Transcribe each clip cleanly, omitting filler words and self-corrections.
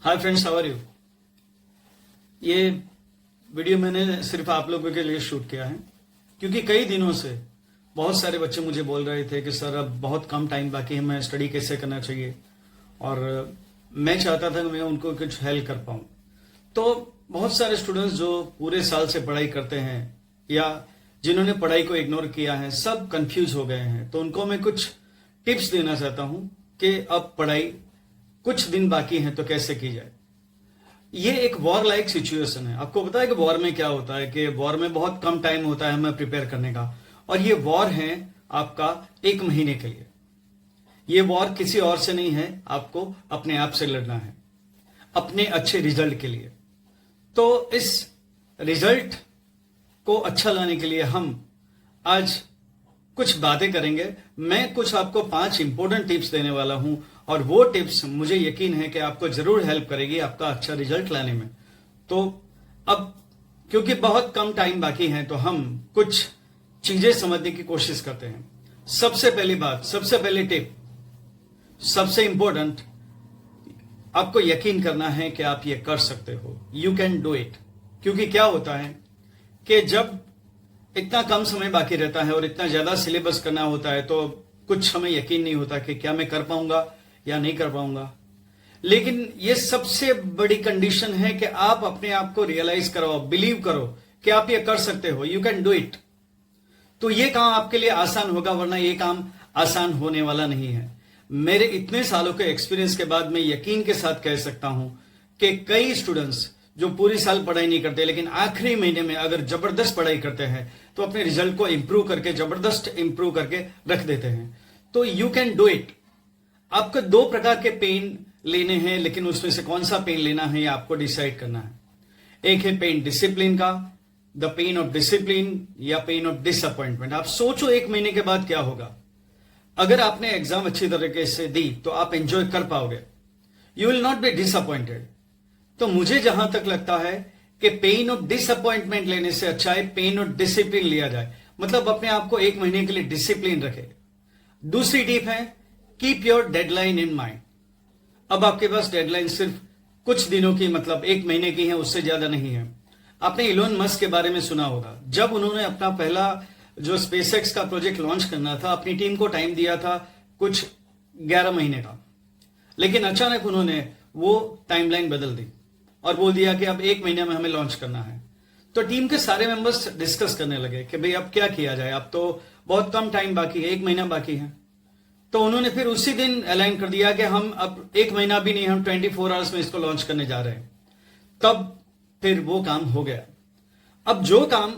Hi friends, how are you. ये video मैंने सिर्फ आप लोगों के लिए शूट किया है क्योंकि कई दिनों से बहुत सारे बच्चे मुझे बोल रहे थे कि सर अब बहुत कम टाइम बाकी है, मैं स्टडी कैसे करना चाहिए, और मैं चाहता था कि मैं उनको कुछ हेल्प कर पाऊं। तो बहुत सारे स्टूडेंट्स जो पूरे साल से पढ़ाई करते हैं या जिन्होंने पढ़ाई को इग्नोर किया है, सब कंफ्यूज हो गए हैं। तो उनको मैं कुछ टिप्स देना चाहता हूं कि अब पढ़ाई कुछ दिन बाकी हैं तो कैसे की जाए। ये एक वॉर लाइक सिचुएशन है। आपको पता है कि वॉर में क्या होता है कि वॉर में बहुत कम टाइम होता है हमें प्रिपेयर करने का, और ये वॉर है आपका 1 महीने के लिए। ये वॉर किसी और से नहीं है, आपको अपने आप से लड़ना है अपने अच्छे रिजल्ट के लिए। तो इस रिजल्ट को अच्छा लाने के लिए हम आज कुछ बातें करेंगे। मैं कुछ आपको 5 इंपॉर्टेंट टिप्स देने वाला हूं, और वो टिप्स मुझे यकीन है कि आपको जरूर हेल्प करेगी आपका अच्छा रिजल्ट लाने में। तो अब क्योंकि बहुत कम टाइम बाकी है तो हम कुछ चीजें समझने की कोशिश करते हैं। सबसे पहली बात, सबसे पहली टिप, सबसे इंपॉर्टेंट, आपको यकीन करना है कि आप ये कर सकते हो। You can do it. क्योंकि क्या होता है कि जब इतना कम समय बाकी रहता है और इतना ज्यादा सिलेबस करना होता है तो कुछ हमें यकीन नहीं होता कि क्या मैं कर पाऊंगा या नहीं कर पाऊंगा। लेकिन ये सबसे बड़ी कंडीशन है कि आप अपने आप को रियलाइज करो, बिलीव करो कि आप ये कर सकते हो। You can do it. तो ये काम आपके लिए आसान होगा, वरना ये काम आसान होने वाला नहीं है। मेरे इतने सालों के एक्सपीरियंस के बाद मैं यकीन के साथ कह सकता हूं कि कई स्टूडेंट्स जो पूरी साल पढ़ाई नहीं करते लेकिन आखिरी महीने में अगर जबरदस्त पढ़ाई करते हैं तो अपने रिजल्ट को इंप्रूव करके, जबरदस्त इंप्रूव करके रख देते हैं। तो यू कैन डू इट। आपको 2 प्रकार के पेन लेने हैं, लेकिन उसमें से कौन सा पेन लेना है ये आपको डिसाइड करना है। एक है पेन डिसिप्लिन का, द पेन ऑफ डिसिप्लिन, या पेन ऑफ डिसअपॉइंटमेंट। आप सोचो 1 महीने के बाद क्या होगा। अगर आपने एग्जाम अच्छी तरीके से दी तो आप एंजॉय कर पाओगे, you will not be disappointed. तो मुझे जहां तक लगता है कि पेन ऑफ डिसअपॉइंटमेंट लेने से अच्छा है पेन ऑफ डिसिप्लिन लिया जाए, मतलब अपने आप को 1 महीने के लिए डिसिप्लिन रखे। दूसरी टिप है keep your deadline in mind. अब आपके पास डेडलाइन सिर्फ कुछ दिनों की, मतलब 1 महीने की है, उससे ज्यादा नहीं है। आपने इलोन मस्क के बारे में सुना होगा। जब उन्होंने अपना पहला जो स्पेसएक्स का प्रोजेक्ट लॉन्च करना था, अपनी टीम को टाइम दिया था कुछ 11 महीने का, लेकिन अचानक उन्होंने वो टाइमलाइन बदल दी और बोल दिया कि अब 1 महीने में हमें लॉन्च करना है। तो टीम के सारे मेंबर्स डिस्कस करने लगे कि भाई अब क्या किया जाए, अब तो बहुत कम टाइम बाकी है, 1 महीना बाकी है। तो उन्होंने फिर उसी दिन अलाइन कर दिया कि हम अब 1 महीना भी नहीं, हम 24 आवर्स में इसको लॉन्च करने जा रहे हैं। तब फिर वो काम हो गया। अब जो काम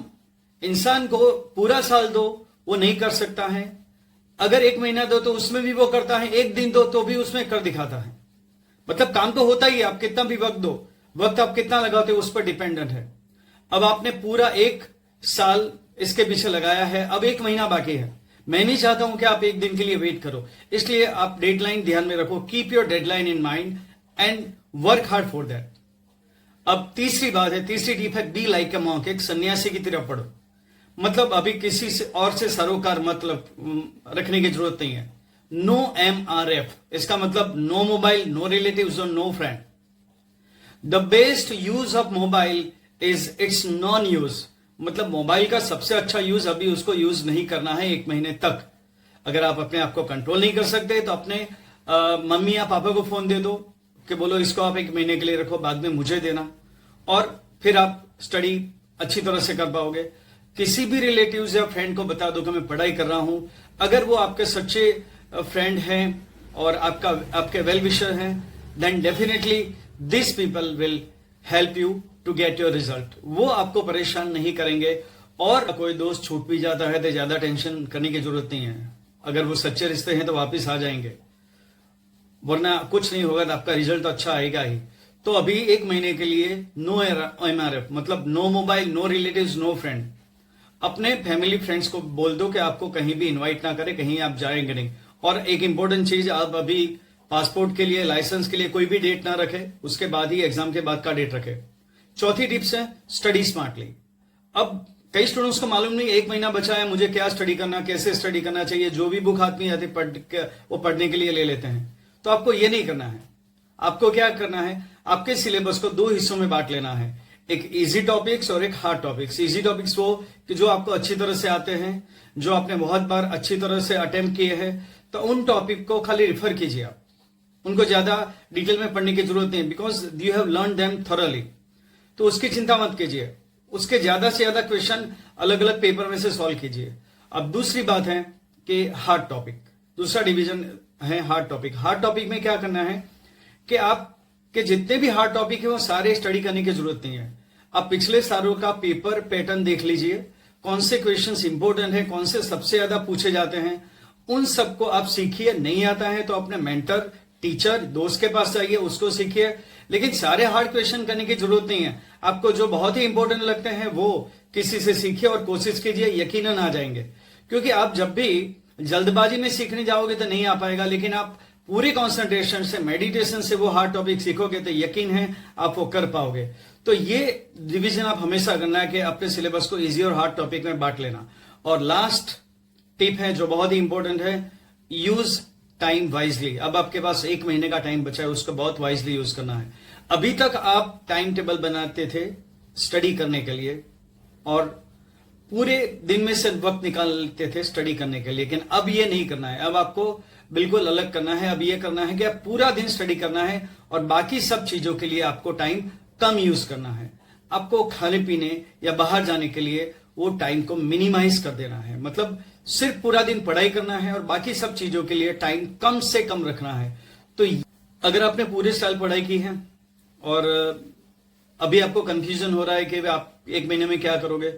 इंसान को पूरा साल दो वो नहीं कर सकता है, अगर 1 महीना दो तो उसमें भी वो करता है, 1 दिन दो तो भी उसमें कर दिखाता है। मतलब काम तो होता ही है, आप कितना भी वक्त दो, वक्त आप कितना लगाते हो उस पर डिपेंडेंट है। अब आपने पूरा 1 साल इसके पीछे लगाया है, अब 1 महीना बाकी है। मैं नहीं चाहता हूं कि आप 1 दिन के लिए वेट करो, इसलिए आप डेडलाइन ध्यान में रखो। Keep your deadline in mind and work hard for that. अब तीसरी बात है, तीसरी टिप है बी लाइक अ मॉन्क। एक सन्यासी की तरह पढ़ो। मतलब अभी किसी से और से सरोकार मतलब रखने की जरूरत नहीं है। नो MRF, इसका मतलब नो मोबाइल, नो रिलेटिव्स और no friend. The best use of mobile is its non use. मतलब मोबाइल का सबसे अच्छा यूज अभी उसको यूज नहीं करना है 1 महीने तक। अगर आप अपने आप को कंट्रोल नहीं कर सकते तो अपने मम्मी या पापा को फोन दे दो कि बोलो इसको आप 1 महीने के लिए रखो, बाद में मुझे देना, और फिर आप स्टडी अच्छी तरह से कर पाओगे। किसी भी रिलेटिव्स या फ्रेंड को बता दो कि मैं पढ़ाई कर रहा हूं। अगर वो आपके सच्चे फ्रेंड हैं और आपके वेल विशर हैं, then definitely this people will help you to get your result. वो आपको परेशान नहीं करेंगे, और कोई दोस्त छूट भी जाता है तो ज्यादा टेंशन करने की जरूरत नहीं है। अगर वो सच्चे रिश्ते हैं तो वापिस आ जाएंगे, वरना कुछ नहीं होगा तो आपका रिजल्ट तो अच्छा आएगा ही। तो अभी 1 महीने के लिए नो MRF, मतलब no mobile, no relatives, no friend. अपने फैमिली फ्रेंड्स को बोल दो कि आपको कहीं भी इनवाइट ना करें, कहीं आप जाएंगे नहीं। और एक इंपॉर्टेंट चीज, आप अभी पासपोर्ट के लिए, लाइसेंस के लिए कोई भी डेट ना रखे, उसके बाद ही एग्जाम के बाद का डेट रखे। चौथी टिप्स है स्टडी स्मार्टली। अब कई स्टूडेंट्स को मालूम नहीं 1 महीना बचा है, मुझे क्या स्टडी करना, कैसे स्टडी करना चाहिए। जो भी बुक हाथ में आती वो पढ़ने के लिए ले लेते हैं। तो आपको ये नहीं करना है। आपको क्या करना है, आपके सिलेबस को दो हिस्सों में बांट लेना है, एक इजी टॉपिक्स और एक हार्ड टॉपिक्स। इजी टॉपिक्स वो कि जो आपको अच्छी तरह से आते हैं, जो आपने बहुत बार अच्छी तरह से अटेम्प्ट किए हैं, तो उन टॉपिक को खाली रिफर कीजिए आप, उनको ज्यादा डिटेल में पढ़ने की जरूरत नहीं, because you have learn them thoroughly, तो उसकी चिंता मत कीजिए। उसके ज्यादा से ज्यादा क्वेश्चन अलग अलग पेपर में से सॉल्व कीजिए। अब दूसरी बात है कि हार्ड टॉपिक, दूसरा डिवीजन है हार्ड टॉपिक। हार्ड टॉपिक में क्या करना है कि आपके जितने भी हार्ड टॉपिक है वो सारे स्टडी करने की जरूरत नहीं है। आप पिछले सालों का पेपर पैटर्न देख लीजिए, कौन से क्वेश्चंस इंपॉर्टेंट है, कौन से सबसे ज्यादा पूछे जाते हैं, उन सबको आप सीखिए। नहीं आता है तो अपने मेंटर, टीचर, दोस्त के पास जाइए, उसको सीखिए, लेकिन सारे हार्ड क्वेश्चन करने की जरूरत नहीं है। आपको जो बहुत ही इंपॉर्टेंट लगते हैं वो किसी से सीखिए और कोशिश कीजिए, यकीनन आ जाएंगे। क्योंकि आप जब भी जल्दबाजी में सीखने जाओगे तो नहीं आ पाएगा, लेकिन आप पूरे कंसंट्रेशन से, मेडिटेशन से वो हार्ड टॉपिक सीखोगे तो यकीन है आप वो कर पाओगे। तो ये डिवीजन आप हमेशा करना है कि अपने सिलेबस को इजी और हार्ड टॉपिक में बांट लेना। और लास्ट टिप है जो बहुत ही इंपॉर्टेंट है, यूज टाइम वाइजली। अब आपके पास 1 महीने का टाइम बचा है, उसको बहुत वाइजली यूज करना है। अभी तक आप टाइम टेबल बनाते थे स्टडी करने के लिए और पूरे दिन में से वक्त निकालते थे स्टडी करने के लिए, लेकिन अब ये नहीं करना है। अब आपको बिल्कुल अलग करना है। अब ये करना है कि आप पूरा दिन स्टडी करना है और बाकी सब चीजों के लिए आपको टाइम कम यूज करना है। आपको खाने पीने या बाहर जाने के लिए वो टाइम को मिनिमाइज कर देना है। मतलब सिर्फ पूरा दिन पढ़ाई करना है और बाकी सब चीजों के लिए टाइम कम से कम रखना है। तो अगर आपने पूरे साल पढ़ाई की है और अभी आपको कंफ्यूजन हो रहा है कि आप 1 महीने में क्या करोगे,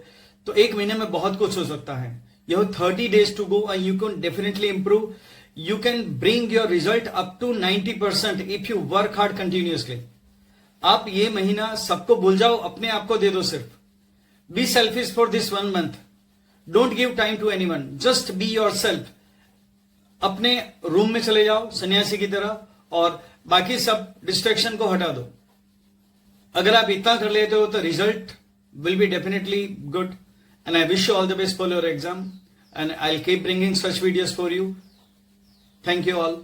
तो 1 महीने में बहुत कुछ हो सकता है। You have 30 days to go and you can definitely improve. You can bring your result up to 90% if you work hard continuously. आप ये महीना सबको भूल जाओ, अपने आप को दे दो सिर्फ। Be selfish for this 1 month। Don't give time to anyone, just be yourself. अपने रूम में चले जाओ सन्यासी की तरह और बाकी सब डिस्ट्रैक्शन को हटा दो। अगर आप इतना कर लेते हो तो result will be definitely good, and I wish you all the best for your exam, and I'll keep bringing such videos for you. Thank you all.